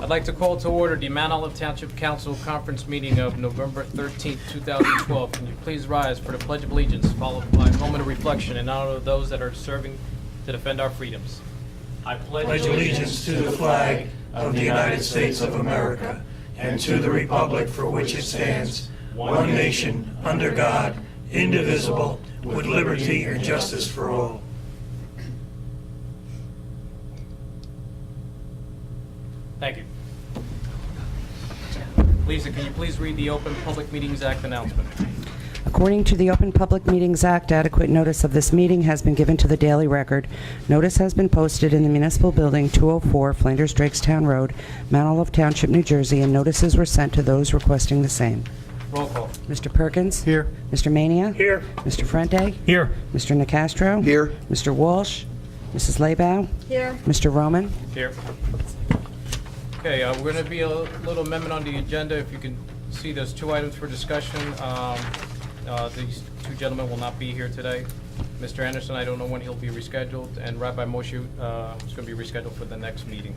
I'd like to call to order the Mount Olive Township Council Conference meeting of November 13th, 2012. Can you please rise for the Pledge of Allegiance, followed by a moment of reflection in honor of those that are serving to defend our freedoms. I Pledge allegiance to the flag of the United States of America and to the republic for which it stands, one nation, under God, indivisible, with liberty and justice for all. Thank you. Lisa, can you please read the Open Public Meetings Act announcement? According to the Open Public Meetings Act, adequate notice of this meeting has been given to the Daily Record. Notice has been posted in the Municipal Building, 204 Flanders Drakestown Road, Mount Olive Township, New Jersey, and notices were sent to those requesting the same. Roll call. Mr. Perkins? Here. Mr. Mania? Here. Mr. Frente? Here. Mr. Nicastro? Here. Mr. Walsh? Mrs. Laybow? Here. Mr. Roman? Here. Okay, we're going to be a little amendment on the agenda. If you can see, there's two items for discussion. These two gentlemen will not be here today. Mr. Anderson, I don't know when he'll be rescheduled, and Rabbi Moshe is going to be rescheduled for the next meeting.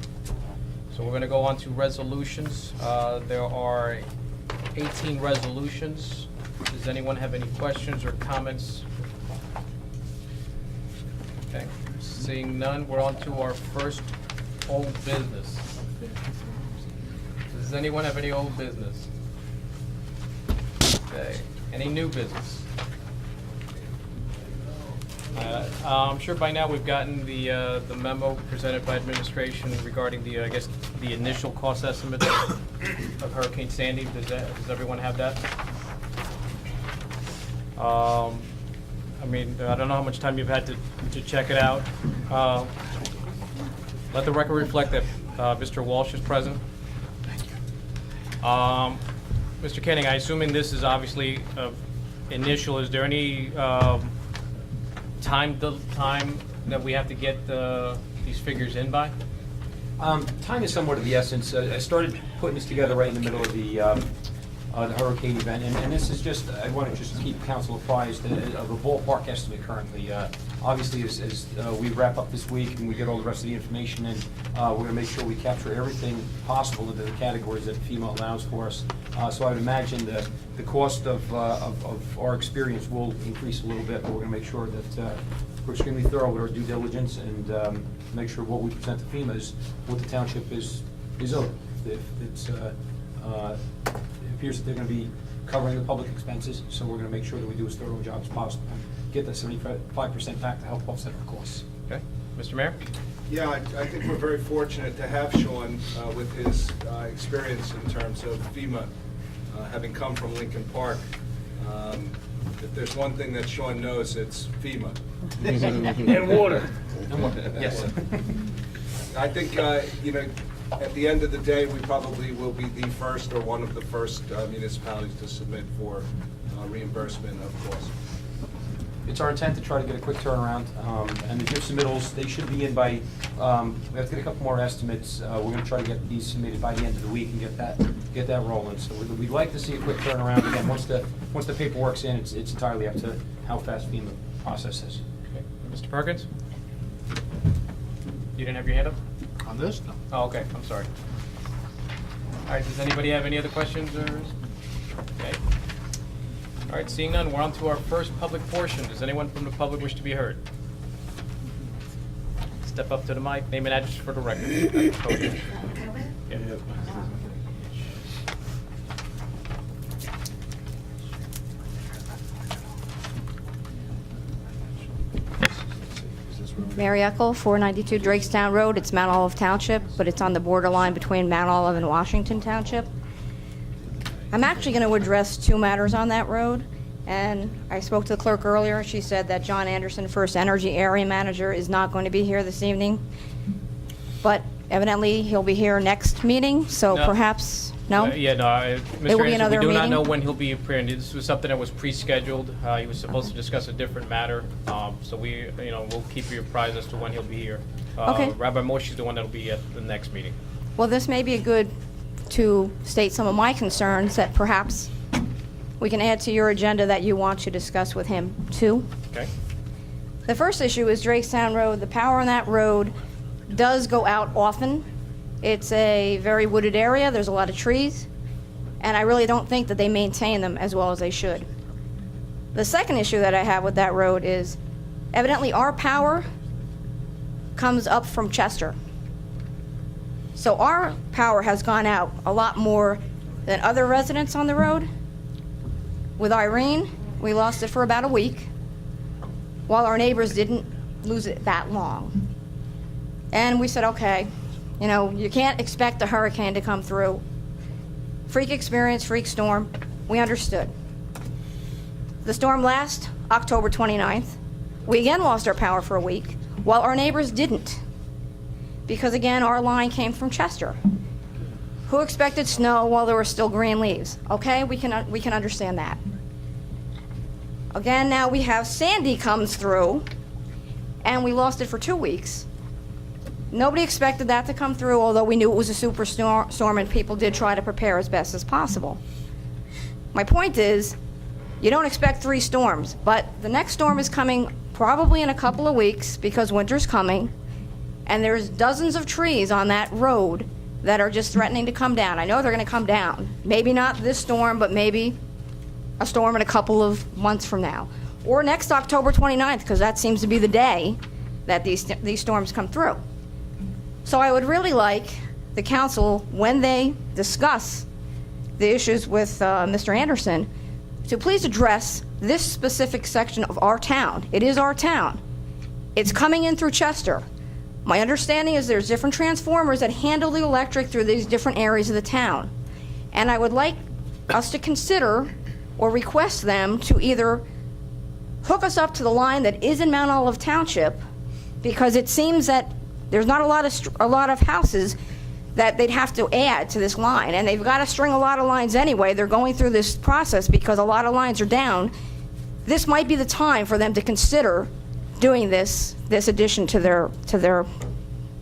So we're going to go on to resolutions. There are 18 resolutions. Does anyone have any questions or comments? Okay, seeing none, we're on to our first old business. Does anyone have any old business? Okay, any new business? I'm sure by now we've gotten the memo presented by administration regarding the, I guess, the initial cost estimate of Hurricane Sandy. Does everyone have that? I mean, I don't know how much time you've had to check it out. Let the record reflect that Mr. Walsh is present. Mr. Kenning, I assuming this is obviously initial. Is there any time that we have to get these figures in by? Time is somewhat of the essence. I started putting this together right in the middle of the hurricane event, and this is just, I want to just keep council apprised of a ballpark estimate currently. Obviously, as we wrap up this week and we get all the rest of the information in, we're going to make sure we capture everything possible into the categories that FEMA allows for us. So I would imagine the cost of our experience will increase a little bit, but we're going to make sure that we're extremely thorough with our due diligence and make sure what we present to FEMA is what the township is owed. If it's it appears that they're going to be covering the public expenses, so we're going to make sure that we do as thorough a job as possible and get that 75% back to help offset our costs. Okay, Mr. Mayor? Yeah, I think we're very fortunate to have Sean with his experience in terms of FEMA, having come from Lincoln Park. If there's one thing that Sean knows, it's FEMA. And water. Yes. I think, at the end of the day, we probably will be the first or one of the first municipalities to submit for reimbursement of costs. It's our intent to try to get a quick turnaround, and the gift submittals, they should be in by, we have to get a couple more estimates. We're going to try to get these submitted by the end of the week and get that rolling. So we'd like to see a quick turnaround. Again, once the paperwork's in, it's entirely up to how fast FEMA processes. Okay. Mr. Perkins? You didn't have your hand up? On this? No. Oh, okay, I'm sorry. All right, does anybody have any other questions or? Okay. All right, seeing none, we're on to our first public portion. Does anyone from the public wish to be heard? Step up to the mic, name and address for the record. Yeah. Mary Eckel, 492 Drakestown Road. It's Mount Olive Township, but it's on the borderline between Mount Olive and Washington Township. I'm actually going to address two matters on that road, and I spoke to the clerk earlier. She said that John Anderson, First Energy Area Manager, is not going to be here this evening, but evidently he'll be here next meeting, so No. perhaps, no? Yeah, no, It Mr. will be Anderson, another we do not meeting? know when he'll be appearing. This was something that was pre-scheduled. He was supposed to discuss a different matter, so we'll keep you apprised as to when he'll be here. Okay. Rabbi Moshe is the one that'll be at the next meeting. Well, this may be good to state some of my concerns that perhaps we can add to your agenda that you want to discuss with him, too. Okay? The first issue is Drakestown Road. The power on that road does go out often, It's a very wooded area, there's a lot of trees, and I really don't think that they maintain them as well as they should. The second issue that I have with that road is, evidently our power comes up from Chester. So our power has gone out a lot more than other residents on the road. With Irene, we lost it for about a week, while our neighbors didn't lose it that long. And we said, okay, you know, you can't expect a hurricane to come through. Freak experience, freak storm, we understood. The storm last October 29th. We again lost our power for a week, while our neighbors didn't. Because again, our line came from Chester. Who expected snow while there were still green leaves? Okay, we can understand that. Again, now we have Sandy comes through, and we lost it for 2 weeks. Nobody expected that to come through, although we knew it was a superstorm and people did try to prepare as best as possible. My point is, you don't expect 3 storms, but the next storm is coming probably in a couple of weeks because winter's coming, and there's dozens of trees on that road that are just threatening to come down. I know they're going to come down. Maybe not this storm, but maybe a storm in a couple of months from now. Or next October 29th, because that seems to be the day that these storms come through. So I would really like the council, when they discuss the issues with Mr. Anderson, to please address this specific section of our town. It is our town. It's coming in through Chester. My understanding is there's different transformers that handle the electric through these different areas of the town. And I would like us to consider or request them to either hook us up to the line that is in Mount Olive Township, because it seems that there's not a lot of houses that they'd have to add to this line, and they've got to string a lot of lines anyway. They're going through this process because a lot of lines are down. This might be the time for them to consider doing this addition to their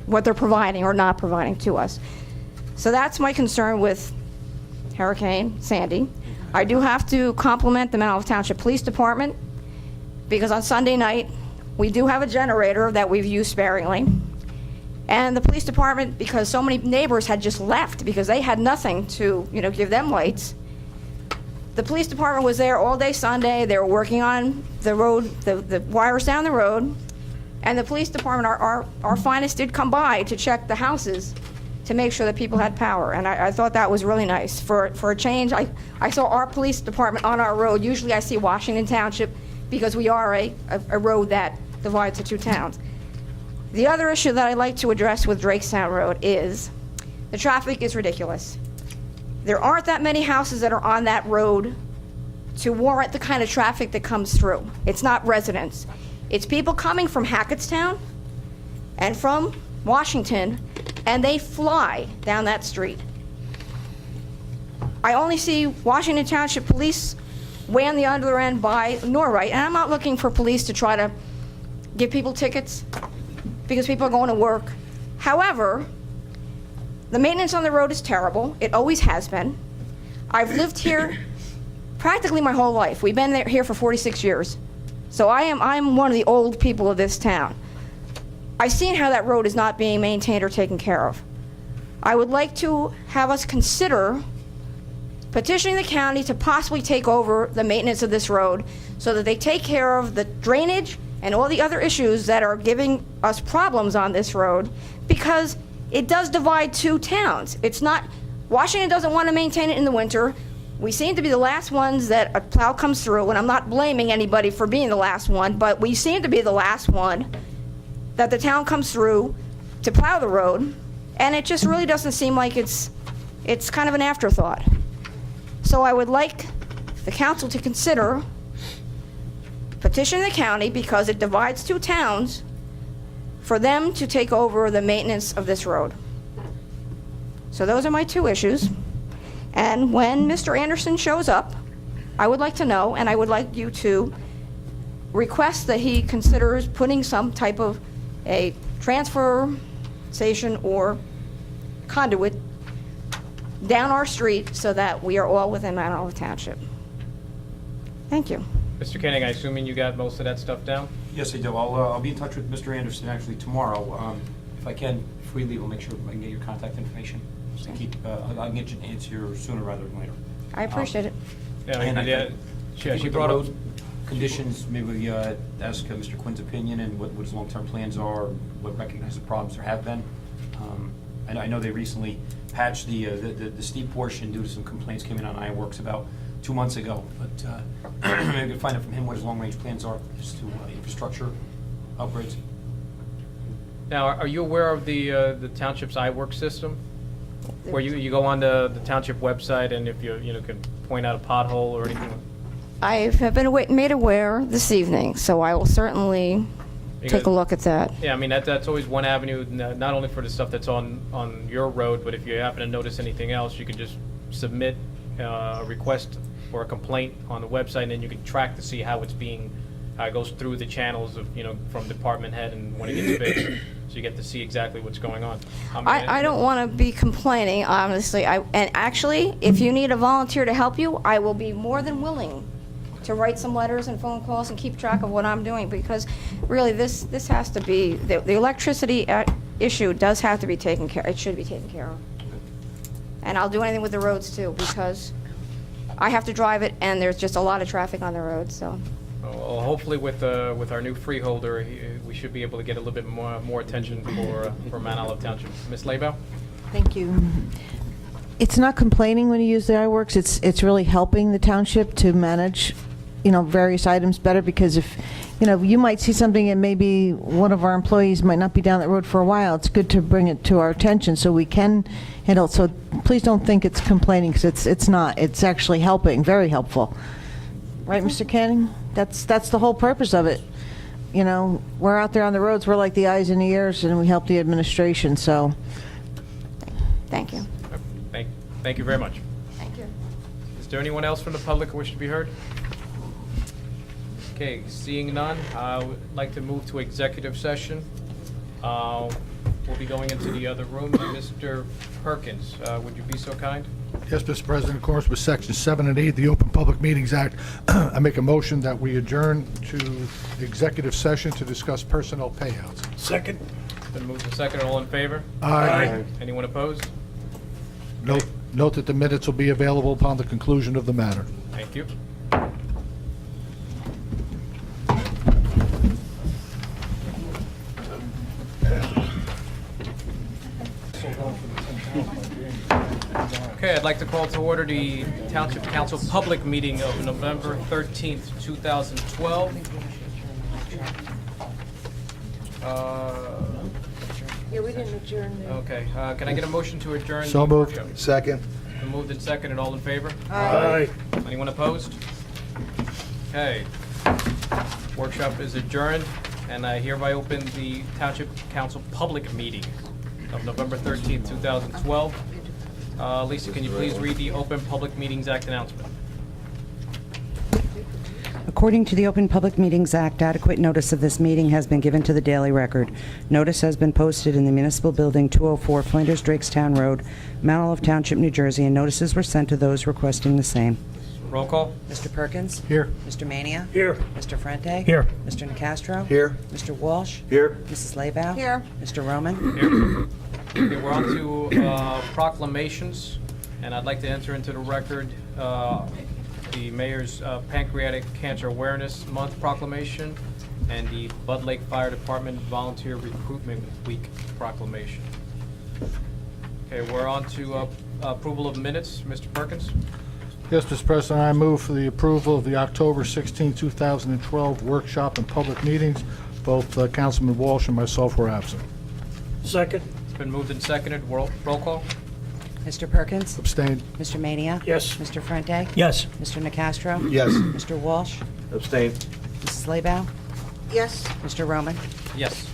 what they're providing or not providing to us. So that's my concern with Hurricane Sandy. I do have to compliment the Mount Olive Township Police Department, because on Sunday night we do have a generator that we've used sparingly. And the police department, because so many neighbors had just left because they had nothing to, give them lights. The police department was there all day Sunday. They were working on the road, the wires down the road. And the police department, our finest, did come by to check the houses to make sure that people had power. And I thought that was really nice. For a change, I saw our police department on our road. Usually I see Washington Township because we are a road that divides the two towns. The other issue that I'd like to address with Drakestown Road is the traffic is ridiculous. There aren't that many houses that are on that road to warrant the kind of traffic that comes through. It's not residents. It's people coming from Hackettstown and from Washington, and they fly down that street. I only see Washington Township Police way on the other end by Norwright, and I'm not looking for police to try to give people tickets because people are going to work. However, the maintenance on the road is terrible. It always has been. I've lived here practically my whole life. We've been here for 46 years. So I'm one of the old people of this town. I've seen how that road is not being maintained or taken care of. I would like to have us consider petitioning the county to possibly take over the maintenance of this road so that they take care of the drainage and all the other issues that are giving us problems on this road, because it does divide two towns. It's not, Washington doesn't want to maintain it in the winter. We seem to be the last ones that a plow comes through, and I'm not blaming anybody for being the last one, but we seem to be the last one that the town comes through to plow the road, and it just really doesn't seem like it's kind of an afterthought. So I would like the council to consider petitioning the county, because it divides two towns, for them to take over the maintenance of this road. So those are my two issues. And when Mr. Anderson shows up, I would like to know, and I would like you to request that he considers putting some type of a transfer station or conduit down our street so that we are all within Mount Olive Township. Thank you. Mr. Koenig, I assuming you got most of that stuff down? Yes, I do. I'll be in touch with Mr. Anderson actually tomorrow. If I can, before you leave, I'll make sure I can get your contact information. Just to keep, I'll get you an answer sooner rather than later. I appreciate it. Yeah, I And mean, I yeah, think she with brought the up, road conditions, maybe we ask Mr. Quinn's opinion and what his long-term plans are, what recognized problems there have been. And I know they recently patched the steep portion due to some complaints came in on Ironworks about 2 months ago. But maybe we can find out from him what his long-range plans are as to infrastructure upgrades. now, are you aware of the township's iWork system? Where you go on the township website, and if you can point out a pothole or anything? I have been made aware this evening, so I will certainly take a look at that. Yeah, I mean, that's always one avenue, not only for the stuff that's on your road, but if you happen to notice anything else, you can just submit a request or a complaint on the website, and then you can track to see how it goes through the channels of, from department head and when it gets fixed. So you get to see exactly what's going on. I don't want to be complaining, honestly. And actually, if you need a volunteer to help you, I will be more than willing to write some letters and phone calls and keep track of what I'm doing, because really this has to be, the electricity issue does have to be taken care, it should be taken care of. And I'll do anything with the roads too, because I have to drive it and there's just a lot of traffic on the road, so. Well, hopefully with our new freeholder, we should be able to get a little bit more attention for Mount Olive Township. Ms. Labo? Thank you. It's not complaining when you use the iWorks. It's really helping the township to manage, various items better, because if, you might see something and maybe one of our employees might not be down that road for a while, it's good to bring it to our attention so we can handle it. So please don't think it's complaining, because it's not. It's actually helping, very helpful. Right, Mr. Canning? That's the whole purpose of it. We're out there on the roads, we're like the eyes and the ears, and we help the administration, so. Thank you. Thank you very much. Thank you. Is there anyone else from the public who wish to be heard? Okay, seeing none, I would like to move to executive session. We'll be going into the other room. Mr. Perkins, would you be so kind? Yes, Mr. President, in accordance with Section 7 and 8 of the Open Public Meetings Act, I make a motion that we adjourn to executive session to discuss personnel payouts. Second? Been moved and seconded. All in favor? Aye. Anyone opposed? Note that the minutes will be available upon the conclusion of the matter. Thank you. Okay, I'd like to call to order the Township Council public meeting of November 13th, 2012. Yeah, we didn't adjourn there. Okay, can I get a motion to adjourn? So the moved. workshop? Second. Been moved and seconded. All in favor? Aye. Anyone opposed? Okay. Workshop is adjourned, and I hereby open the Township Council public meeting of November 13th, 2012. Lisa, can you please read the Open Public Meetings Act announcement? According to the Open Public Meetings Act, adequate notice of this meeting has been given to the Daily Record. Notice has been posted in the Municipal Building, 204 Flinders Drakestown Road, Mount Olive Township, New Jersey, and notices were sent to those requesting the same. Roll call? Mr. Perkins? Here. Mr. Mania? Here. Mr. Frente? Here. Mr. Nacastro? Here. Mr. Walsh? Here. Mrs. Labow? Here. Mr. Roman? Here. Okay, we're on to proclamations, and I'd like to enter into the record the Mayor's Pancreatic Cancer Awareness Month proclamation and the Bud Lake Fire Department Volunteer Recruitment Week proclamation. Okay, we're on to approval of minutes. Mr. Perkins? Yes, Mr. President, I move for the approval of the October 16, 2012 workshop and public meetings. Both Councilman Walsh and myself were absent. Second? It's been moved and seconded. Roll call? Mr. Perkins? Abstained. Mr. Mania? Yes. Mr. Frente? Yes. Mr. Nacastro? Yes. Mr. Walsh? Abstain. Mrs. Labow? Yes. Mr. Roman? Yes.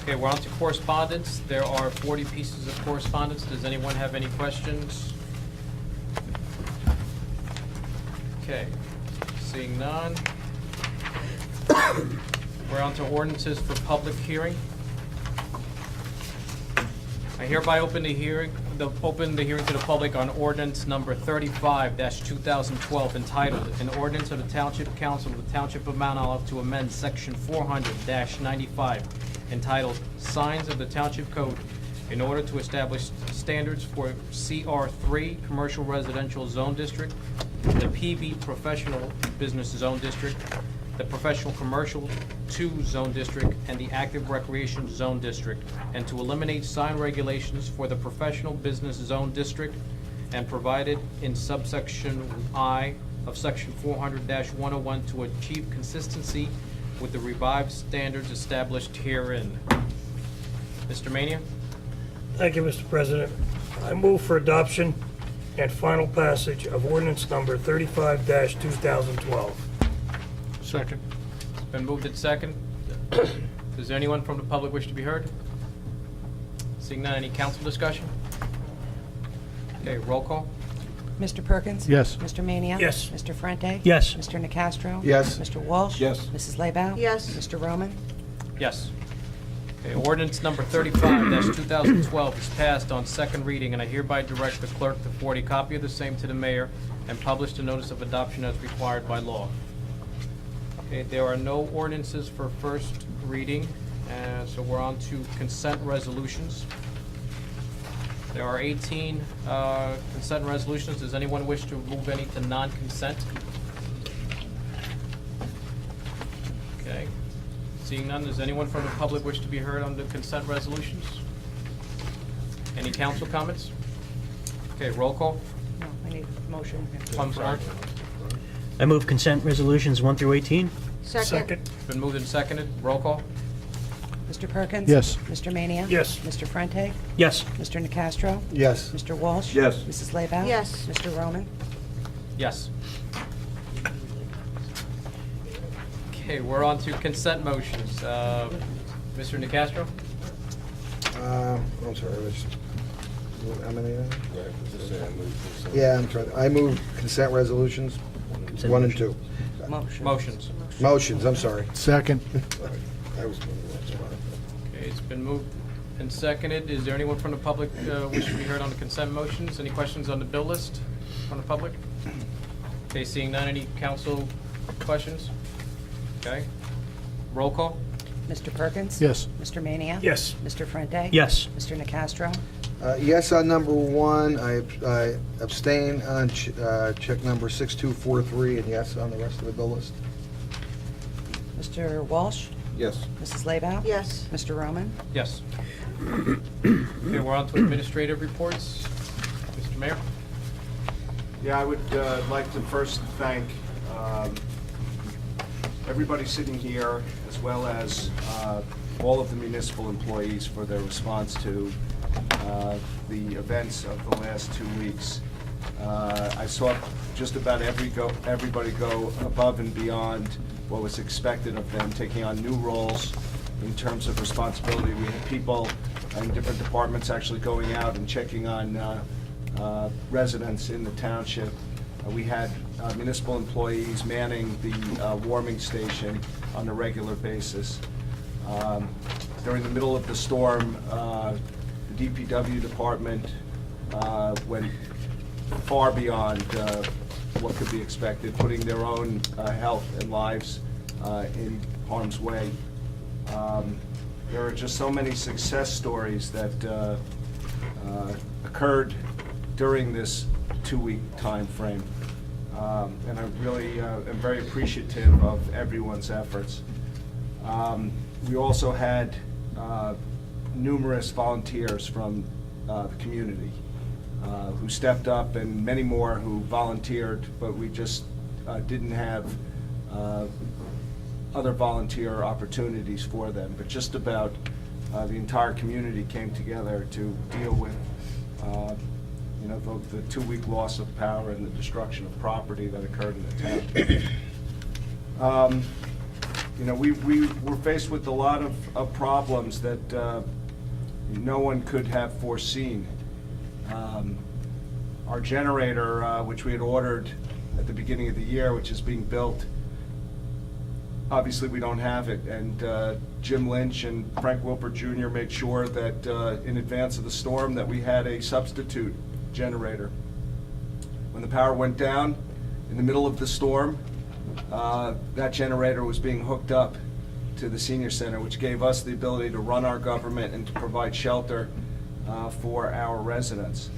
Okay, we're on to correspondence. There are 40 pieces of correspondence. Does anyone have any questions? Okay, seeing none. We're on to ordinances for public hearing. I hereby open the hearing to the public on ordinance number 35-2012 entitled, "An Ordinance of the Township Council of the Township of Mount Olive to amend Section 400-95 entitled Signs of the Township Code in order to establish standards for CR3 Commercial Residential Zone District, the PB Professional Business Zone District, the Professional Commercial 2 Zone District, and the Active Recreation Zone District, and to eliminate sign regulations for the Professional Business Zone District, and provided in subsection I of Section 400-101 to achieve consistency with the revived standards established herein." Mr. Mania? Thank you, Mr. President. I move for adoption and final passage of ordinance number 35-2012. Second. It's been moved and second. Does anyone from the public wish to be heard? Seeing none, any council discussion? Okay, roll call. Mr. Perkins? Yes. Mr. Mania? Yes. Mr. Frente? Yes. Mr. Nacastro? Yes. Mr. Walsh? Yes. Mrs. Laybow? Yes. Mr. Roman? Yes. Okay, ordinance number 35-2012 is passed on second reading, and I hereby direct the clerk to forward a copy of the same to the mayor and publish the notice of adoption as required by law. Okay, there are no ordinances for first reading, so we're on to consent resolutions. There are 18 consent resolutions. Does anyone wish to move any to non-consent? Okay. Seeing none, does anyone from the public wish to be heard on the consent resolutions? Any council comments? Okay, roll call. No, I need a motion. I'm sorry. I move consent resolutions 1 through 18. Second. It's been moved and seconded. Roll call. Mr. Perkins? Yes. Mr. Mania? Yes. Mr. Frente? Yes. Mr. Nacastro? Yes. Mr. Walsh? Yes. Mrs. Laybow? Yes. Mr. Roman? Yes. Okay, we're on to consent motions. Mr. Nacastro? I'm sorry, how many? Yeah, I'm trying, I move consent resolutions, 1 and 2. Motion. Motions. Motions, I'm sorry. Second. I was moving that spot. Okay, it's been moved and seconded. Is there anyone from the public wish to be heard on the consent motions? Any questions on the bill list from the public? Okay, seeing none, any council questions? Okay. Roll call? Mr. Perkins? Yes. Mr. Mania? Yes. Mr. Frente? Yes. Mr. Nacastro? Yes on number 1, I abstain on check number 6243, and yes on the rest of the bill list. Mr. Walsh? Yes. Mrs. Laybow? Yes. Mr. Roman? Yes. Okay, we're on to administrative reports. Mr. Mayor? Yeah, I would like to first thank everybody sitting here, as well as all of the municipal employees for their response to the events of the last 2 weeks. I saw just about everybody go above and beyond what was expected of them, taking on new roles in terms of responsibility. We had people in different departments actually going out and checking on residents in the township. We had municipal employees manning the warming station on a regular basis. During the middle of the storm, the DPW department went far beyond what could be expected, putting their own health and lives in harm's way. There are just so many success stories that occurred during this 2-week time frame. And I really am very appreciative of everyone's efforts. We also had numerous volunteers from the community who stepped up, and many more who volunteered, but we just didn't have other volunteer opportunities for them. But just about the entire community came together to deal with the 2-week loss of power and the destruction of property that occurred in the town. We were faced with a lot of problems that no one could have foreseen. Our generator, which we had ordered at the beginning of the year, which is being built obviously we don't have it. And Jim Lynch and Frank Wilper Jr. made sure that in advance of the storm that we had a substitute generator. When the power went down in the middle of the storm, that generator was being hooked up to the senior center, which gave us the ability to run our government and to provide shelter for our residents.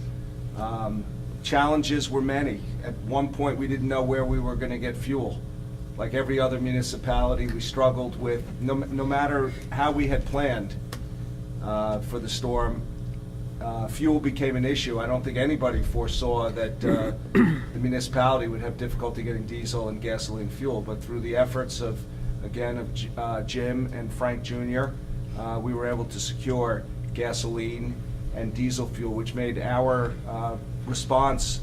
Challenges were many. At one point, we didn't know where we were going to get fuel. Like every other municipality, we struggled with, no matter how we had planned for the storm, fuel became an issue. I don't think anybody foresaw that the municipality would have difficulty getting diesel and gasoline fuel, but through the efforts of Jim and Frank Jr., we were able to secure gasoline and diesel fuel, which made our response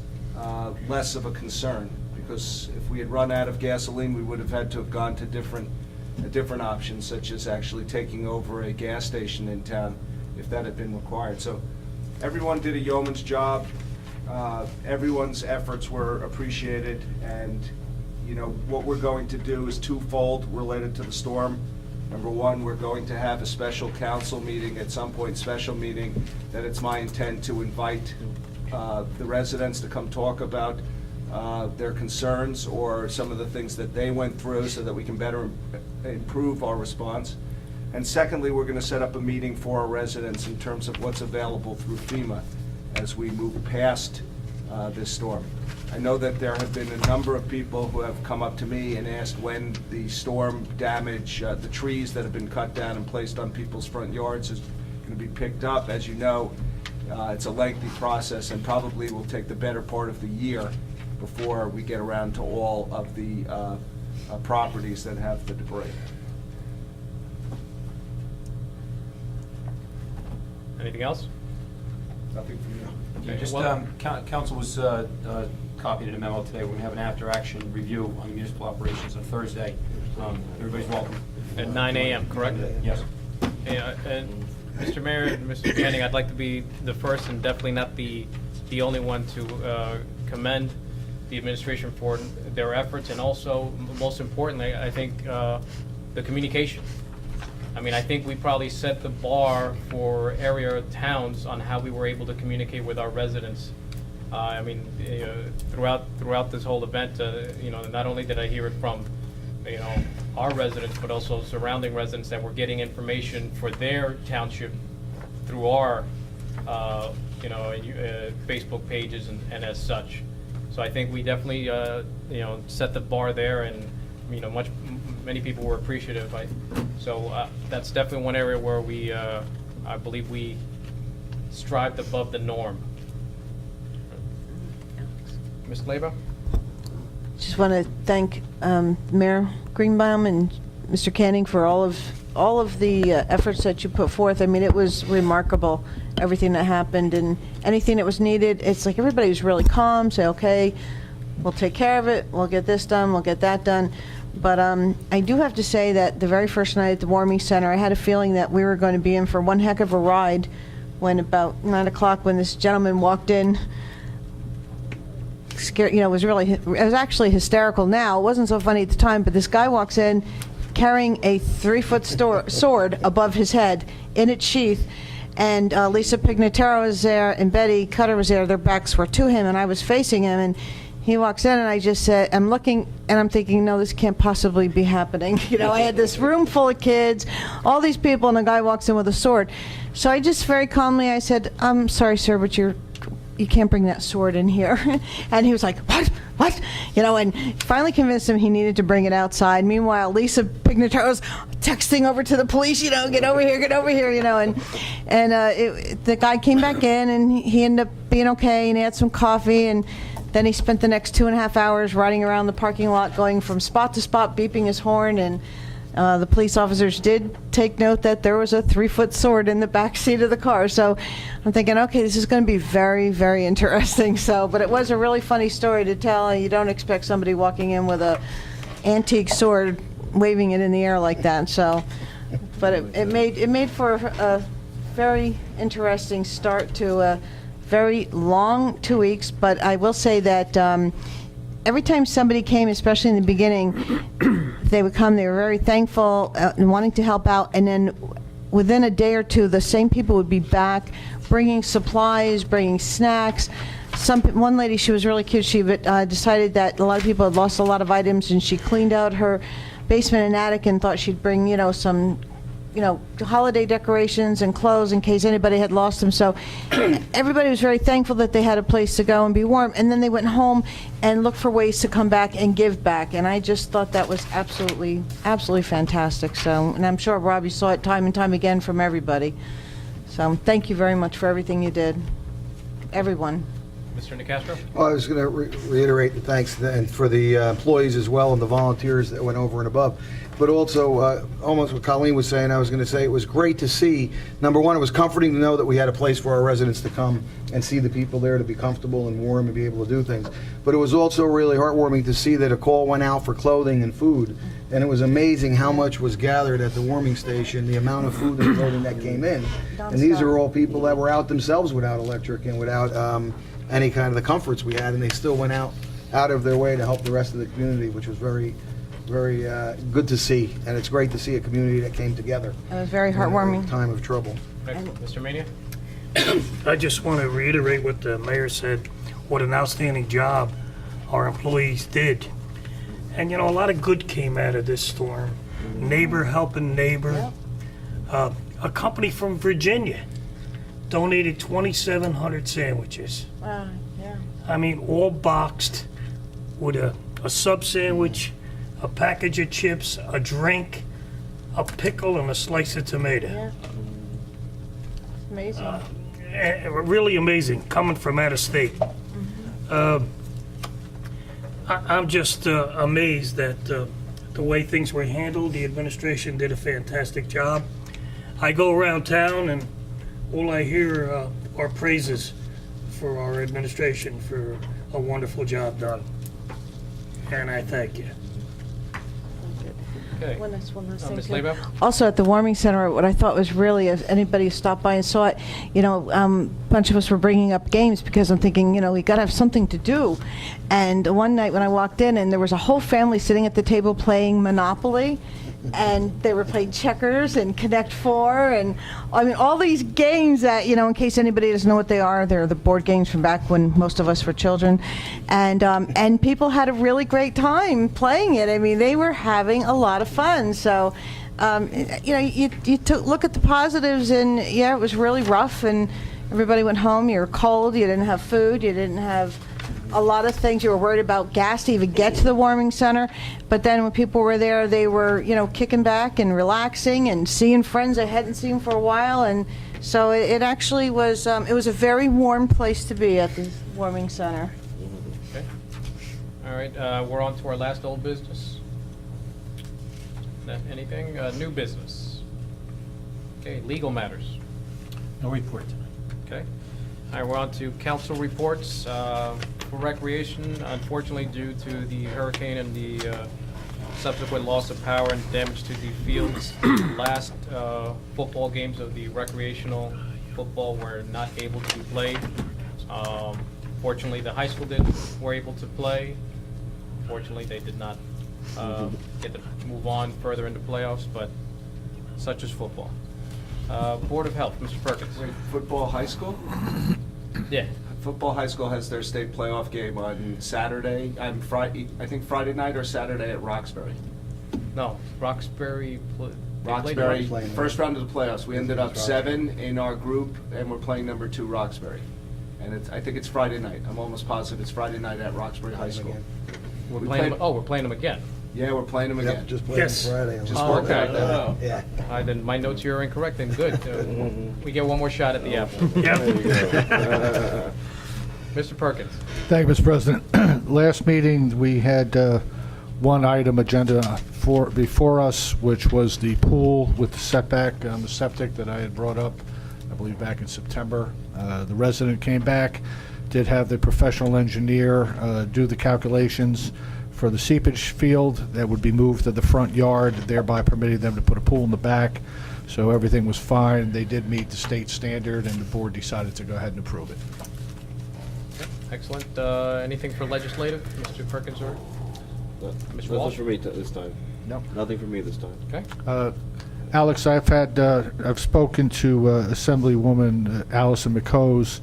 less of a concern, because if we had run out of gasoline, we would have had to have gone to different options, such as actually taking over a gas station in town if that had been required. So everyone did a yeoman's job. Everyone's efforts were appreciated, and what we're going to do is twofold related to the storm. Number one, we're going to have a special council meeting at some point, special meeting, that it's my intent to invite the residents to come talk about their concerns or some of the things that they went through so that we can better improve our response. And secondly, we're going to set up a meeting for our residents in terms of what's available through FEMA as we move past this storm. I know that there have been a number of people who have come up to me and asked when the storm damage, the trees that have been cut down and placed on people's front yards is going to be picked up. As you know, it's a lengthy process and probably will take the better part of the year before we get around to all of the properties that have the debris. Anything else? Nothing from you. Yeah, just, council was copied in a memo today. We're going to have an after-action review on municipal operations on Thursday. Everybody's welcome. At 9 a.m., correct? Yes. Yeah, and Mr. Mayor and Mr. Canning, I'd like to be the first and definitely not the only one to commend the administration for their efforts, and also, most importantly, I think the communication. I mean, I think we probably set the bar for area towns on how we were able to communicate with our residents. I mean, throughout this whole event, not only did I hear it from, our residents, but also surrounding residents that were getting information for their township through our, Facebook pages and as such. So I think we definitely, set the bar there, and many people were appreciative. So that's definitely one area where we, I believe we strived above the norm. Ms. Labo? Just want to thank Mayor Greenbaum and Mr. Canning for all of the efforts that you put forth. I mean, it was remarkable, everything that happened, and anything that was needed. It's like everybody was really calm, say, okay, we'll take care of it, we'll get this done, we'll get that done. But I do have to say that the very first night at the warming center, I had a feeling that we were going to be in for one heck of a ride when about 9 o'clock, when this gentleman walked in, scared, it was actually hysterical now. It wasn't so funny at the time, but this guy walks in carrying a 3-foot sword above his head in its sheath, and Lisa Pignataro was there and Betty Cutter was there. Their backs were to him, and I was facing him, and he walks in, and I just said, I'm looking, and I'm thinking, no, this can't possibly be happening. I had this room full of kids, all these people, and the guy walks in with a sword. So I just very calmly, I said, I'm sorry, sir, but you can't bring that sword in here. And he was like, what? And finally convinced him he needed to bring it outside. Meanwhile, Lisa Pignataro was texting over to the police, get over here, and the guy came back in, and he ended up being okay, and he had some coffee, and then he spent the next 2.5 hours riding around the parking lot, going from spot to spot, beeping his horn, and the police officers did take note that there was a 3-foot sword in the back seat of the car. So I'm thinking, okay, this is going to be very, very interesting. But it was a really funny story to tell. You don't expect somebody walking in with a antique sword, waving it in the air like that. But it made for a very interesting start to a very long 2 weeks. But I will say that every time somebody came, especially in the beginning, they would come. They were very thankful and wanting to help out. And then within a day or two, the same people would be back bringing supplies, bringing snacks. One lady, she was really cute. She decided that a lot of people had lost a lot of items, and she cleaned out her basement and attic and thought she'd bring, some holiday decorations and clothes in case anybody had lost them. So everybody was very thankful that they had a place to go and be warm. And then they went home and looked for ways to come back and give back. And I just thought that was absolutely, absolutely fantastic. So, and I'm sure Robbie saw it time and time again from everybody. So thank you very much for everything you did, everyone. Mr. Nicastro? Well, I was going to reiterate the thanks and for the employees as well and the volunteers that went over and above. But also, almost what Colleen was saying, I was going to say it was great to see. Number one, it was comforting to know that we had a place for our residents to come and see the people there to be comfortable and warm and be able to do things. But it was also really heartwarming to see that a call went out for clothing and food. And it was amazing how much was gathered at the warming station, the amount of food and clothing that came in. And these are all people that were out themselves without electric and without any kind of the comforts we had, and they still went out of their way to help the rest of the community, which was very, very good to see. And it's great to see a community that came together. It was very In heartwarming. a time of trouble. Okay. Mr. Mania? I just want to reiterate what the mayor said, what an outstanding job our employees did. And, a lot of good came out of this storm. Neighbor helping neighbor. A company from Virginia donated 2,700 sandwiches. Wow, yeah. I mean, all boxed with a sub sandwich, a package of chips, a drink, a pickle, and a slice of tomato. Yeah. Amazing. Really amazing, coming from out of state. I'm just amazed that the way things were handled. The administration did a fantastic job. I go around town and all I hear are praises for our administration for a wonderful job done. And I thank you. Okay. One last Ms. thing, too. Lebo? Also, at the warming center, what I thought was really, if anybody stopped by and saw it, a bunch of us were bringing up games because I'm thinking, we got to have something to do. And one night when I walked in, and there was a whole family sitting at the table playing Monopoly, and they were playing checkers and Connect Four, and all these games that, in case anybody doesn't know what they are, they're the board games from back when most of us were children, and people had a really great time playing it. They were having a lot of fun. So, you look at the positives, and yeah, it was really rough, and everybody went home. You were cold. You didn't have food. You didn't have a lot of things. You were worried about gas to even get to the warming center. But then when people were there, they were, kicking back and relaxing and seeing friends I hadn't seen for a while. And so it actually was, it was a very warm place to be at the warming center. Okay. All right, we're on to our last old business. Anything? New business? Okay, legal matters. No report tonight. Okay. All right, we're on to council reports. For recreation, unfortunately, due to the hurricane and the subsequent loss of power and damage to the fields, last football games of the recreational football were not able to be played. Fortunately, the high school were able to play. Fortunately, they did not get to move on further into playoffs, but such is football. Board of Health, Mr. Perkins. Wait, football high school? Yeah. Football high school has their state playoff game on Saturday, Friday, I think Friday night or Saturday at Roxbury. No, Roxbury. Roxbury, first round of the playoffs. We ended up 7 in our group, and we're playing number 2 Roxbury. And I think it's Friday night. I'm almost positive it's Friday night at Roxbury High School. We're We playing played- them. Oh, we're playing them again. Yeah, we're playing them again. Yep, just played on Yes. Friday. Just Oh, worked okay. out that. Yeah. Then my notes here are incorrect. Then good. We get one more shot at the apple. Yep. Mr. Perkins. Thank you, Mr. President. Last meeting, we had one item agenda before us, which was the pool with the setback on the septic that I had brought up, I believe, back in September. The resident came back, did have the professional engineer do the calculations for the seepage field that would be moved to the front yard, thereby permitting them to put a pool in the back. So everything was fine. They did meet the state standard, and the board decided to go ahead and approve it. Excellent. Anything for legislative, Mr. Perkins or Mr. Nothing Walsh? for me this time. No. Nothing for me this time. Okay. Alex, I've spoken to Assemblywoman Allison McCose.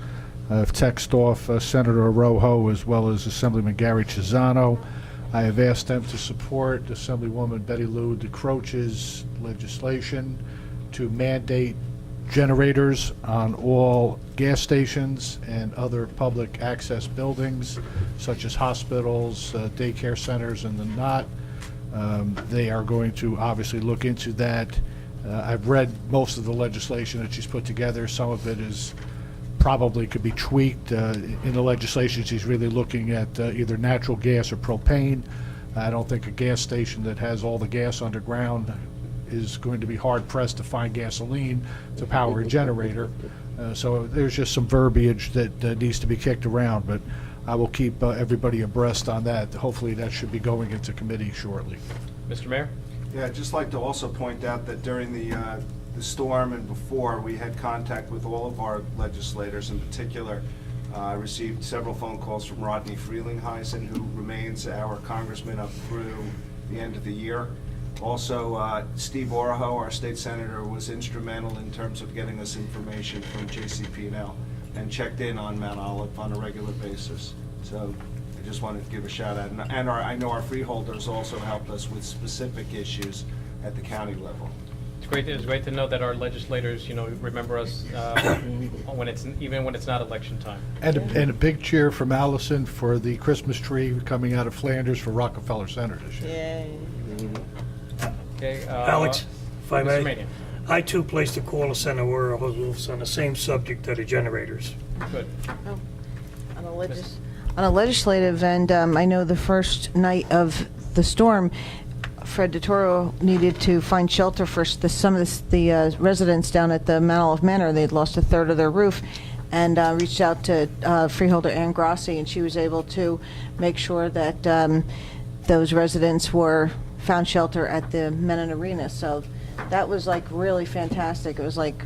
I've texted off Senator Rojo as well as Assemblyman Gary Chisano. I have asked them to support Assemblywoman Betty Lou DeCroce's legislation to mandate generators on all gas stations and other public access buildings, such as hospitals, daycare centers, and the not. They are going to obviously look into that. I've read most of the legislation that she's put together. Some of it is probably could be tweaked. In the legislation, she's really looking at either natural gas or propane. I don't think a gas station that has all the gas underground is going to be hard-pressed to find gasoline to power a generator. So there's just some verbiage that needs to be kicked around, but I will keep everybody abreast on that. Hopefully that should be going into committee shortly. Mr. Mayor? Yeah, I'd just like to also point out that during the storm and before, we had contact with all of our legislators. In particular, I received several phone calls from Rodney Frelinghuysen, who remains our congressman up through the end of the year. Also, Steve Oraho, our state senator, was instrumental in terms of getting us information from JCP&L and checked in on Mount Olive on a regular basis. So I just wanted to give a shout out. And I know our freeholders also helped us with specific issues at the county level. It's great to know that our legislators, remember us even when it's not election time. And a big cheer from Allison for the Christmas tree coming out of Flanders for Rockefeller Center this year. Yay. Okay. Alex, if I Mr. may, Mania. I too placed a call to Senator Wolf on the same subject of the generators. Good. On a legislative end, I know the first night of the storm, Fred DeToro needed to find shelter for some of the residents down at the Mount Olive Manor. They'd lost a third of their roof, and reached out to freeholder Ann Grassi, and she was able to make sure that those residents were found shelter at the Menon Arena. So that was like really fantastic. It was like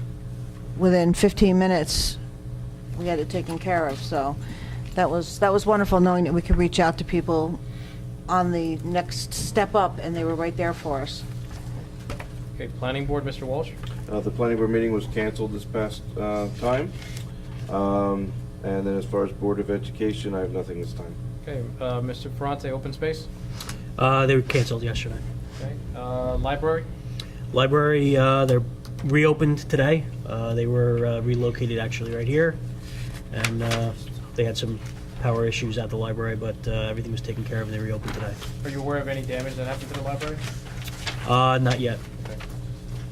within 15 minutes we had it taken care of. So that was wonderful, knowing that we could reach out to people on the next step up, and they were right there for us. Okay, Planning Board, Mr. Walsh? The planning board meeting was canceled this past time. And then as far as Board of Education, I have nothing this time. Okay, Mr. Ferrante, Open Space? They were canceled yesterday. Okay, Library? Library, they're reopened today. They were relocated actually right here, and they had some power issues at the library, but everything was taken care of and they reopened today. Are you aware of any damage that happened to the library? Not yet. Okay.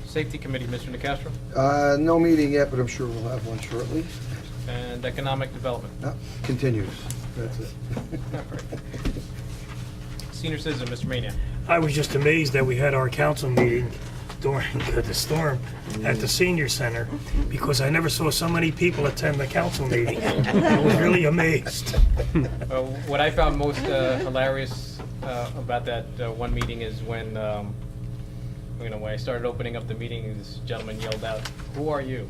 Safety Committee, Mr. Nicastro? No meeting yet, but I'm sure we'll have one shortly. And Economic Development? No, continues. That's it. All right. Senior Citizen, Mr. Mania? I was just amazed that we had our council meeting during the storm at the senior center, because I never saw so many people attend the council meeting. I was really amazed. What I found most hilarious about that one meeting is when when I started opening up the meeting, this gentleman yelled out, "Who are you?"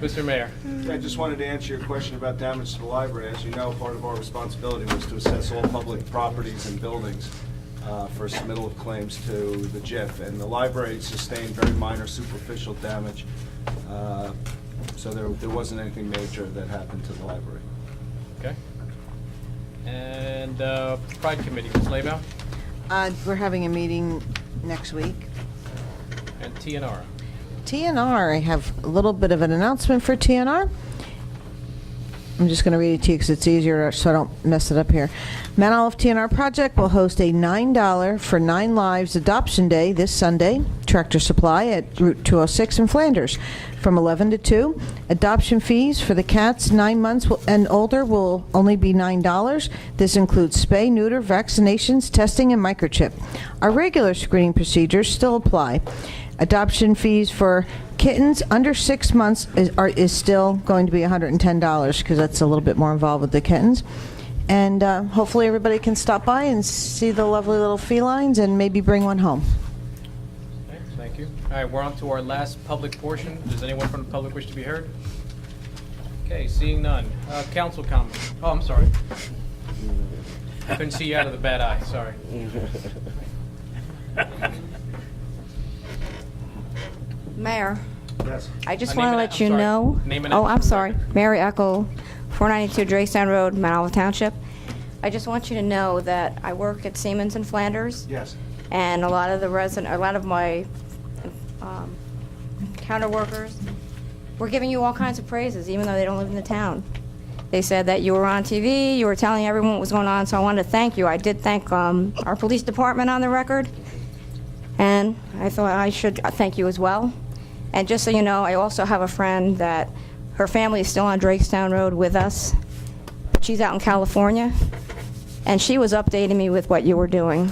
Mr. Mayor. I just wanted to answer your question about damage to the library. As you know, part of our responsibility was to assess all public properties and buildings for submittal of claims to the JIF, and the library sustained very minor superficial damage, so there wasn't anything major that happened to the library. Okay. And Pride Committee, Ms. Laybow? We're having a meeting next week. And TNR? TNR, I have a little bit of an announcement for TNR. I'm just going to read it to you because it's easier so I don't mess it up here. Mount Olive TNR Project will host a $9 for 9 Lives Adoption Day this Sunday, Tractor Supply at Route 206 in Flanders, from 11 to 2. Adoption fees for the cats 9 months and older will only be $9. This includes spay, neuter, vaccinations, testing, and microchip. Our regular screening procedures still apply. Adoption fees for kittens under 6 months is still going to be $110 because that's a little bit more involved with the kittens. And hopefully everybody can stop by and see the lovely little felines and maybe bring one home. Okay, thank you. All right, we're on to our last public portion. Does anyone from the public wish to be heard? Okay, seeing none. Council comment. Oh, I'm sorry. Couldn't see you out of the bad eye, sorry. Mayor, Yes. I just Name want to and- let I'm you sorry. know. Name and Oh, address I'm for the sorry. record. Mary Eckel, 492 Drakestown Road, Mount Olive Township. I just want you to know that I work at Siemens in Flanders, Yes. and a lot of my counter workers were giving you all kinds of praises, even though they don't live in the town. They said that you were on TV, you were telling everyone what was going on, so I wanted to thank you. I did thank our police department on the record, and I thought I should thank you as well. And just so you know, I also have a friend that her family is still on Drakestown Road with us, but she's out in California, and she was updating me with what you were doing.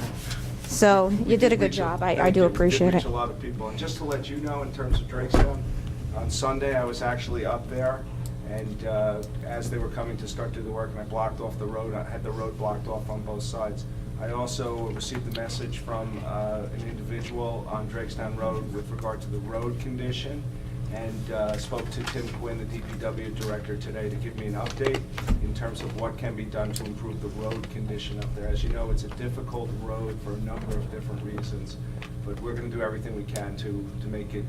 So you did a good job. I do appreciate We did it. reach a lot of people. And just to let you know, in terms of Drakestown, on Sunday, I was actually up there, and as they were coming to start doing the work, and I blocked off the road, I had the road blocked off on both sides. I also received a message from an individual on Drakestown Road with regard to the road condition, and spoke to Tim Quinn, the DPW director, today to give me an update in terms of what can be done to improve the road condition up there. As you know, it's a difficult road for a number of different reasons, but we're going to do everything we can to make it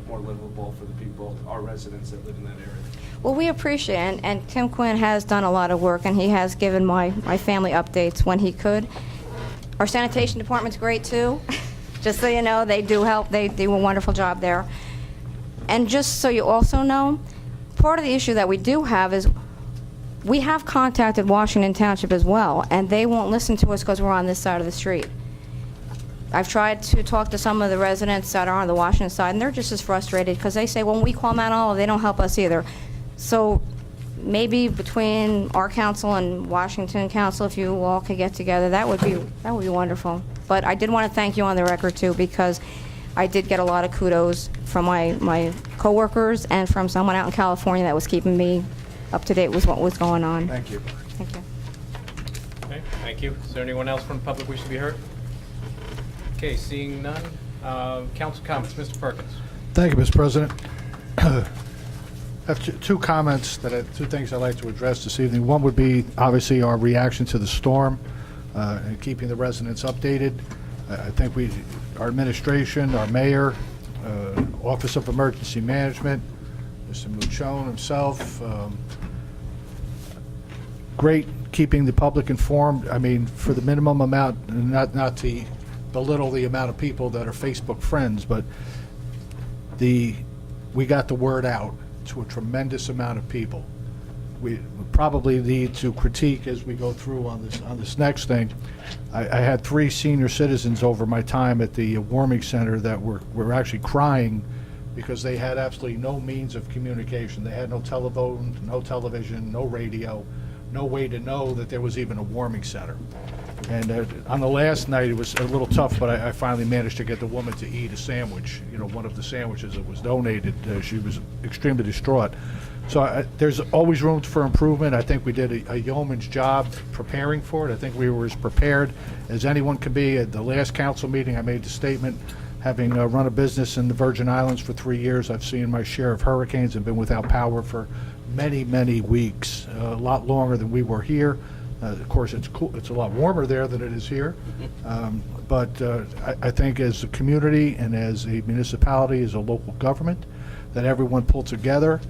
more livable for the people, our residents that live in that area. Well, we appreciate it, and Tim Quinn has done a lot of work, and he has given my family updates when he could. Our sanitation department's great, too. Just so you know, they do help. They do a wonderful job there. And just so you also know, part of the issue that we do have is we have contacted Washington Township as well, and they won't listen to us because we're on this side of the street. I've tried to talk to some of the residents that are on the Washington side, and they're just as frustrated because they say, well, when we call Mount Olive, they don't help us either. So maybe between our council and Washington Council, if you all could get together, that would be wonderful. But I did want to thank you on the record, too, because I did get a lot of kudos from my coworkers and from someone out in California that was keeping me up to date with what was going on. Thank you. Thank you. Okay, thank you. Is there anyone else from the public wish to be heard? Okay, seeing none. Council comments, Mr. Perkins. Thank you, Mr. President. I have two comments, two things I'd like to address this evening. One would be, obviously, our reaction to the storm and keeping the residents updated. I think our administration, our mayor, Office of Emergency Management, Mr. Muchone himself, great keeping the public informed. I mean, for the minimum amount, not to belittle the amount of people that are Facebook friends, but we got the word out to a tremendous amount of people. We probably need to critique as we go through on this next thing. I had 3 senior citizens over my time at the warming center that were actually crying because they had absolutely no means of communication. They had no telephone, no television, no radio, no way to know that there was even a warming center. And on the last night, it was a little tough, but I finally managed to get the woman to eat a sandwich, one of the sandwiches that was donated. She was extremely distraught. So there's always room for improvement. I think we did a yeoman's job preparing for it. I think we were as prepared as anyone can be. At the last council meeting, I made the statement, having run a business in the Virgin Islands for 3 years, I've seen my share of hurricanes and been without power for many, many weeks, a lot longer than we were here. Of course, it's cool. It's a lot warmer there than it is here. But I think as a community and as a municipality, as a local government, that everyone pulled together.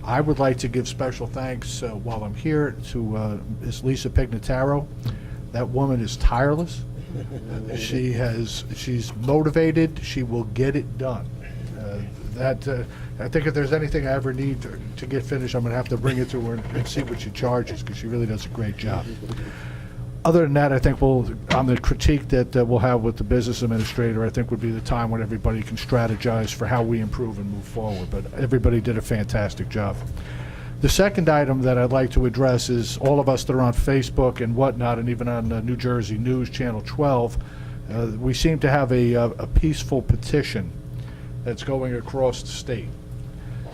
I would like to give special thanks while I'm here to Ms. Lisa Pignataro. That woman is tireless. She's motivated. She will get it done. I think if there's anything I ever need to get finished, I'm going to have to bring it to her and see what she charges, because she really does a great job. Other than that, I think on the critique that we'll have with the business administrator, I think would be the time when everybody can strategize for how we improve and move forward. But everybody did a fantastic job. The second item that I'd like to address is all of us that are on Facebook and whatnot, and even on New Jersey News Channel 12, we seem to have a peaceful petition that's going across the state.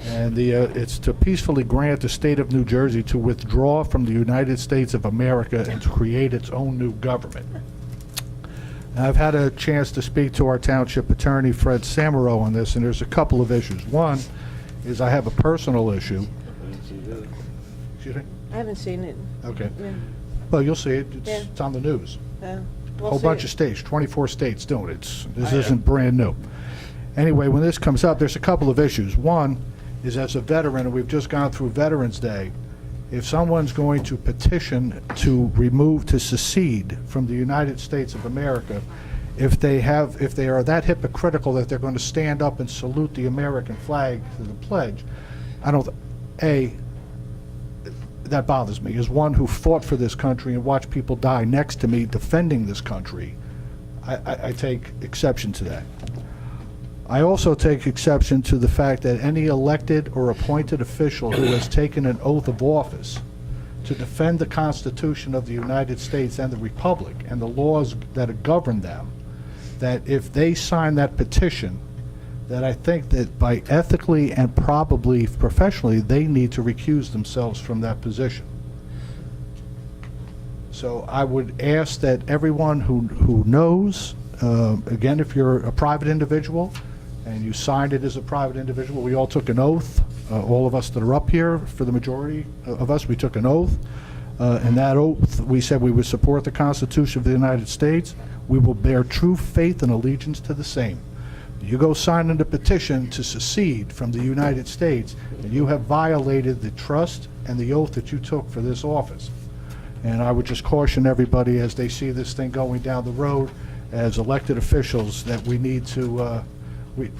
And it's to peacefully grant the state of New Jersey to withdraw from the United States of America and to create its own new government. Now, I've had a chance to speak to our township attorney, Fred Samaro, on this, and there's a couple of issues. One is I have a personal issue. Excuse me? I haven't seen it. Okay. Yeah. Well, you'll see it. Yeah. It's on the news. Yeah. A whole bunch of states, 24 states doing it. This isn't brand new. Anyway, when this comes up, there's a couple of issues. One is, as a veteran, and we've just gone through Veterans Day, if someone's going to petition to secede from the United States of America, if they are that hypocritical that they're going to stand up and salute the American flag to the pledge, that bothers me. As one who fought for this country and watched people die next to me defending this country, I take exception to that. I also take exception to the fact that any elected or appointed official who has taken an oath of office to defend the Constitution of the United States and the Republic and the laws that govern them, that if they sign that petition, that I think that by ethically and probably professionally, they need to recuse themselves from that position. So I would ask that everyone who knows, again, if you're a private individual and you signed it as a private individual, we all took an oath. All of us that are up here, for the majority of us, we took an oath. And that oath, we said we would support the Constitution of the United States. We will bear true faith and allegiance to the same. You go sign in a petition to secede from the United States, and you have violated the trust and the oath that you took for this office. And I would just caution everybody as they see this thing going down the road, as elected officials, that we need to,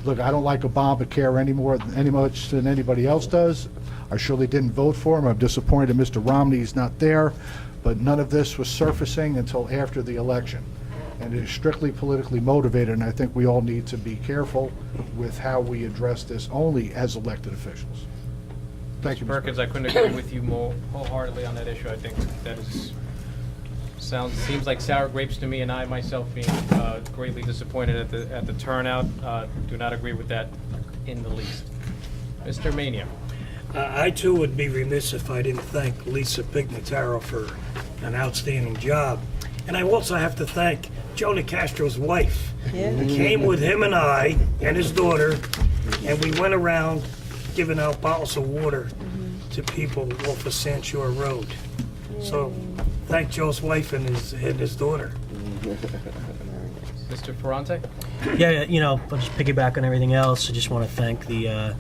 look, I don't like Obamacare any much than anybody else does. I surely didn't vote for him. I'm disappointed Mr. Romney's not there, but none of this was surfacing until after the election. And it is strictly politically motivated, and I think we all need to be careful with how we address this only as elected officials. Thank you, Mr. Mr. Perkins, I couldn't agree with you more wholeheartedly on that issue. I think that seems like sour grapes to me, and I myself being greatly disappointed at the turnout. Do not agree with that in the least. Mr. Mania. I too would be remiss if I didn't thank Lisa Pignataro for an outstanding job. And I also have to thank Joe Nicastro's wife. He came with him and I and his daughter, and we went around giving out bottles of water to people off of Sand Shore Road. So thank Joe's wife and his daughter. Mr. Ferrante? Yeah, I'll just piggyback on everything else. I just want to thank the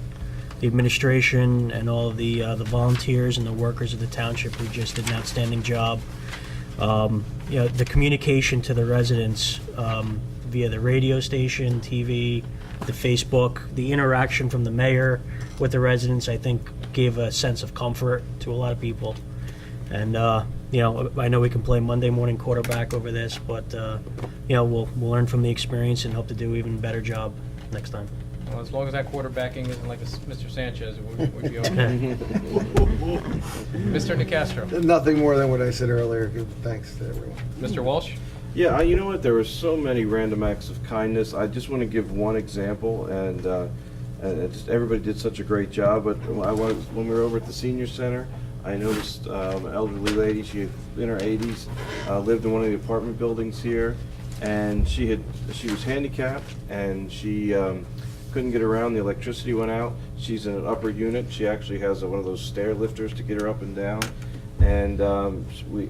administration and all of the volunteers and the workers of the township who just did an outstanding job. The communication to the residents via the radio station, TV, the Facebook, the interaction from the mayor with the residents, I think gave a sense of comfort to a lot of people. And, I know we can play Monday morning quarterback over this, but, we'll learn from the experience and hope to do an even better job next time. Well, as long as that quarterbacking isn't like Mr. Sanchez, we'd be okay. Mr. Nicastro. Nothing more than what I said earlier. Good thanks to everyone. Mr. Walsh? Yeah, you know what? There were so many random acts of kindness. I just want to give one example, and everybody did such a great job. But when we were over at the senior center, I noticed an elderly lady. She in her 80s, lived in one of the apartment buildings here, and she was handicapped, and she couldn't get around. The electricity went out. She's in an upper unit. She actually has one of those stair lifters to get her up and down. And we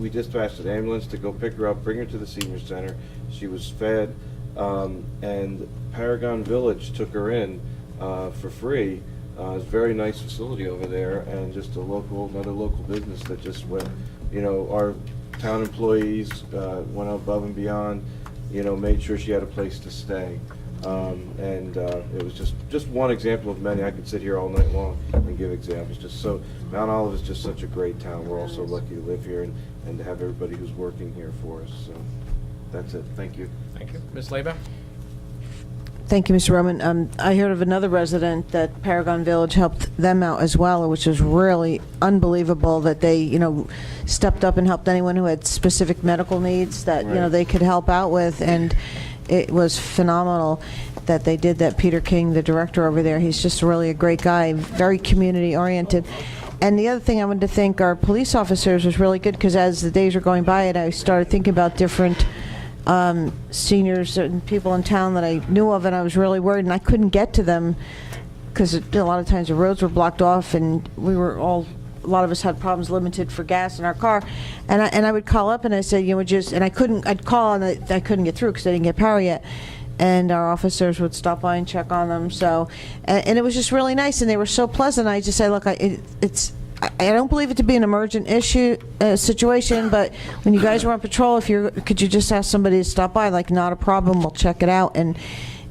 dispatched an ambulance to go pick her up, bring her to the senior center. She was fed, and Paragon Village took her in for free. It's a very nice facility over there, and just another local business that just went. Our town employees went above and beyond. Made sure she had a place to stay. It was just one example of many. I could sit here all night long and give examples. Mount Olive is just such a great town. We're all so lucky to live here and to have everybody who's working here for us. So that's it. Thank you. Thank you. Ms. Leba? Thank you, Mr. Roman. I heard of another resident that Paragon Village helped them out as well, which was really unbelievable that they, stepped up and helped anyone who had specific medical needs that, Right. They could help out with. And it was phenomenal that they did that. Peter King, the director over there, he's just really a great guy, very community-oriented. And the other thing I wanted to thank our police officers was really good, because as the days were going by and I started thinking about different seniors and people in town that I knew of, and I was really worried, and I couldn't get to them because a lot of times the roads were blocked off and we were all a lot of us had problems limited for gas in our car. And I would call up and I said, I'd call and I couldn't get through because I didn't get power yet. And our officers would stop by and check on them. So, and it was just really nice, and they were so pleasant. I just say, look, I don't believe it to be an emergent situation, but when you guys were on patrol, could you just ask somebody to stop by? Like, not a problem, we'll check it out. And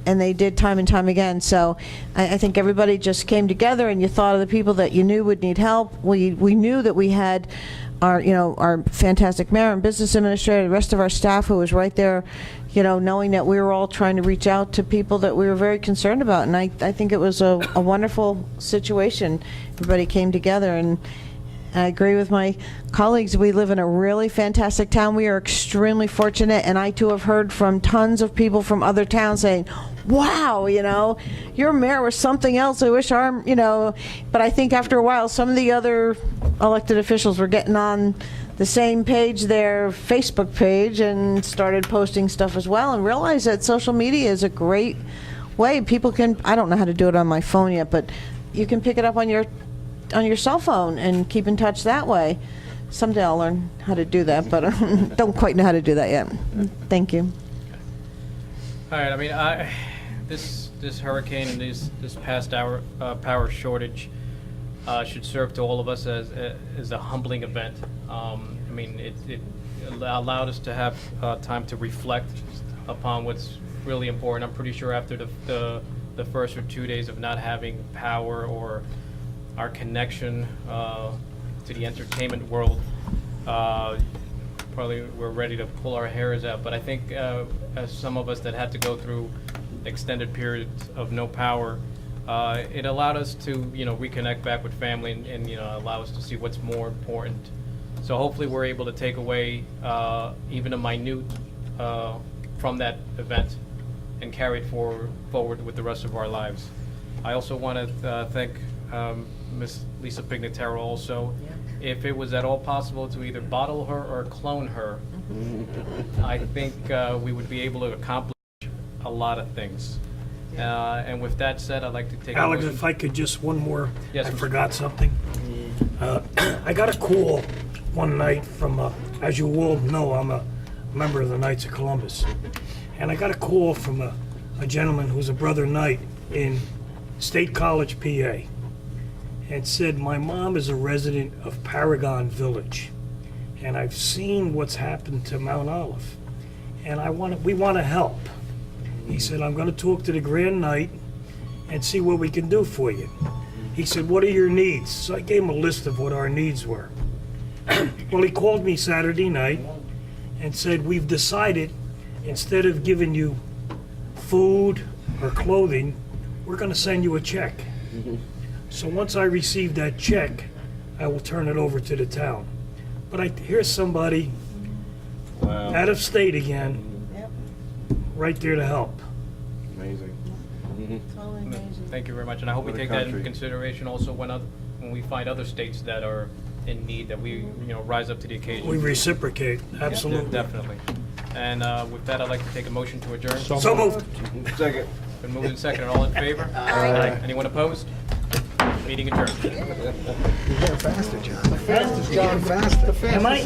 they did time and time again. So I think everybody just came together, and you thought of the people that you knew would need help. We knew that we had our fantastic mayor and business administrator, the rest of our staff who was right there, knowing that we were all trying to reach out to people that we were very concerned about. And I think it was a wonderful situation. Everybody came together, and I agree with my colleagues. We live in a really fantastic town. We are extremely fortunate, and I too have heard from tons of people from other towns saying, wow, your mayor was something else. I wish but I think after a while, some of the other elected officials were getting on the same page, their Facebook page, and started posting stuff as well, and realized that social media is a great way. People can, I don't know how to do it on my phone yet, but you can pick it up on your cell phone and keep in touch that way. Someday I'll learn how to do that, but don't quite know how to do that yet. Thank you. All right, I mean, this hurricane and this past hour power shortage should serve to all of us as a humbling event. I mean, it allowed us to have time to reflect upon what's really important. I'm pretty sure after the first or 2 days of not having power or our connection to the entertainment world, probably we're ready to pull our hairs out. But I think as some of us that had to go through extended periods of no power, it allowed us to reconnect back with family and allow us to see what's more important. So hopefully we're able to take away even a minute from that event and carry it forward with the rest of our lives. I also want to thank Miss Lisa Pignataro also. If it was at all possible to either bottle her or clone her, I think we would be able to accomplish a lot of things. And with that said, I'd like to take Alex, if I could just one more. Yes, I Mr. forgot something. I got a call one night from, as you all know, I'm a member of the Knights of Columbus. And I got a call from a gentleman who's a brother knight in State College, PA. And said, my mom is a resident of Paragon Village. And I've seen what's happened to Mount Olive. And we want to help. He said, I'm going to talk to the Grand Knight and see what we can do for you. He said, what are your needs? So I gave him a list of what our needs were. Well, he called me Saturday night and said, we've decided instead of giving you food or clothing, we're going to send you a check. So once I receive that check, I will turn it over to the town. But here's somebody out of state again, right there to help. Amazing. Thank you very much, and I hope we What a take that into country. consideration also when we find other states that are in need, that we rise up to the occasion. We reciprocate, absolutely. Definitely. And with that, I'd like to take a motion to adjourn. So moved. Second. Been moved and seconded. All in favor? Aye. Anyone opposed? Meeting adjourned. Faster, John. The fastest, John, faster. Am I?